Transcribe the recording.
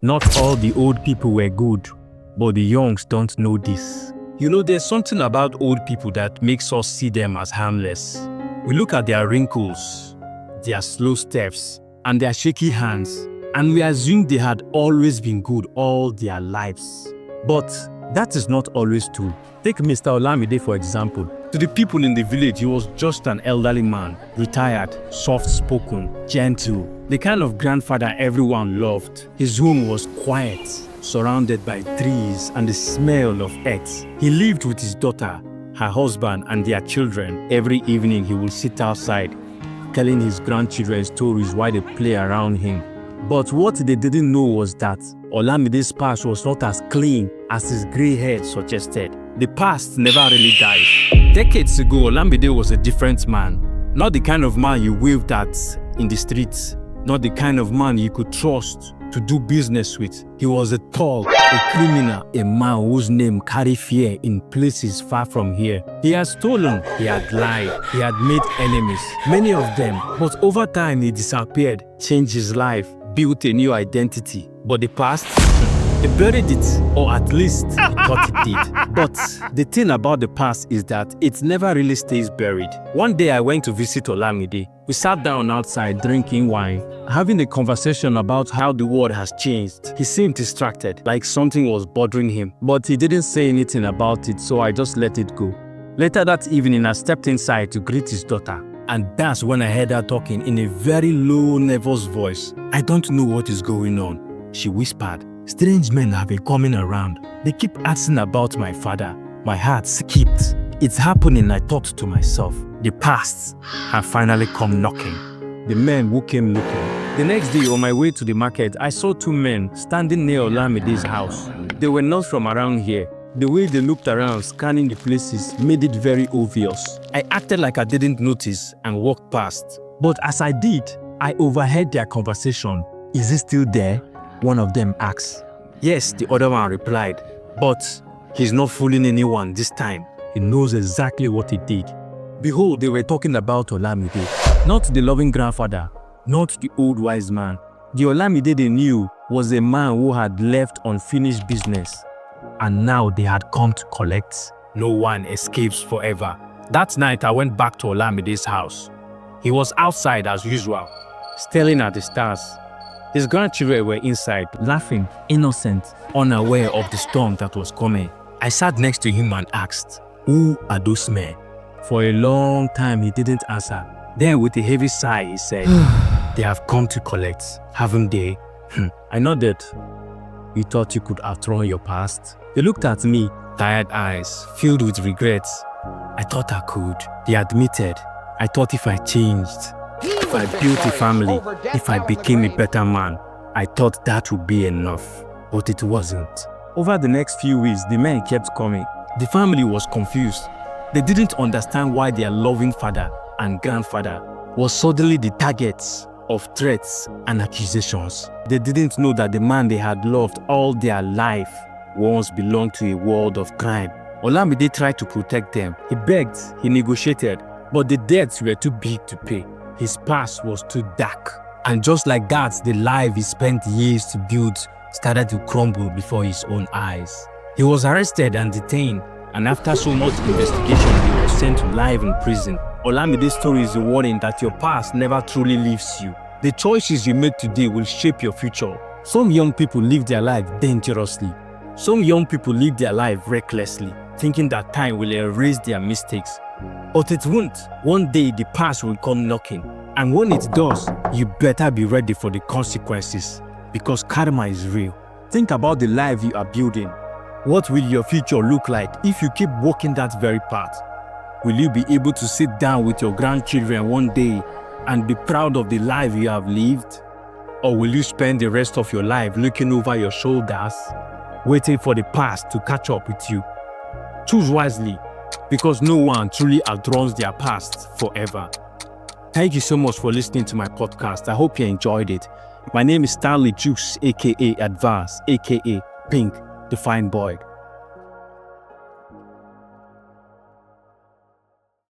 Not all the old people were good, but the youngs don't know this. You know, there's something about old people that makes us see them as harmless. We look at their wrinkles, their slow steps, and their shaky hands, and we assume they had always been good all their lives. But that is not always true. Take Mr. Olamide for example. To the people in the village, he was just an elderly man, retired, soft-spoken, gentle, the kind of grandfather everyone loved. His home was quiet, surrounded by trees and the smell of earth. He lived with his daughter, her husband, and their children. Every evening he would sit outside, telling his grandchildren stories while they play around him. But what they didn't know was that Olamide's past was not as clean as his grey hair suggested. The past never really died. Decades ago, Olamide was a different man. Not the kind of man you waved at in the streets. Not the kind of man you could trust to do business with. He was a thug, a criminal, a man whose name carried fear in places far from here. He had stolen, he had lied, he had made enemies, many of them. But over time he disappeared, changed his life, built a new identity. But the past, he buried it, or at least he thought it did. But the thing about the past is that it never really stays buried. One day I went to visit Olamide. We sat down outside drinking wine, having a conversation about how the world has changed. He seemed distracted, like something was bothering him. But he didn't say anything about it, so I just let it go. Later that evening, I stepped inside to greet his daughter. And that's when I heard her talking in a very low, nervous voice. "I don't know what is going on," she whispered. "Strange men have been coming around. They keep asking about my father." My heart skipped. It's happening, I thought to myself. The past had finally come knocking. The men who came looking. The next day on my way to the market, I saw two men standing near Olamide's house. They were not from around here. The way they looked around, scanning the places, made it very obvious. I acted like I didn't notice and walked past. But as I did, I overheard their conversation. "Is he still there?" one of them asked. "Yes," the other one replied. "But he's not fooling anyone this time. He knows exactly what he did." Behold, they were talking about Olamide. Not the loving grandfather, not the old wise man. The Olamide they knew was a man who had left unfinished business. And now they had come to collect. No one escapes forever. That night I went back to Olamide's house. He was outside as usual, staring at the stars. His grandchildren were inside, laughing, innocent, unaware of the storm that was coming. I sat next to him and asked, "Who are those men?" For a long time he didn't answer. Then with a heavy sigh he said, "They have come to collect, haven't they?" I nodded. "You thought you could outrun your past?" They looked at me, tired eyes, filled with regrets. "I thought I could," they admitted. "I thought if I changed, if I built a family, if I became a better man, I thought that would be enough." But it wasn't. Over the next few weeks, the men kept coming. The family was confused. They didn't understand why their loving father and grandfather was suddenly the targets of threats and accusations. They didn't know that the man they had loved all their life once belonged to a world of crime. Olamide tried to protect them. He begged, he negotiated, but the debts were too big to pay. His past was too dark. And just like that, the life he spent years to build started to crumble before his own eyes. He was arrested and detained, and after so much investigation, he was sent to life in prison. Olamide's story is a warning that your past never truly leaves you. The choices you make today will shape your future. Some young people live their life dangerously. Some young people live their life recklessly, thinking that time will erase their mistakes. But it won't. One day the past will come knocking. And when it does, you better be ready for the consequences, because karma is real. Think about the life you are building. What will your future look like if you keep walking that very path? Will you be able to sit down with your grandchildren one day and be proud of the life you have lived? Or will you spend the rest of your life looking over your shoulders, waiting for the past to catch up with you? Choose wisely, because no one truly outruns their past forever. Thank you so much for listening to my podcast. I hope you enjoyed it. My name is Stanley Juice, aka Advance, aka Pink, the Fine Boy.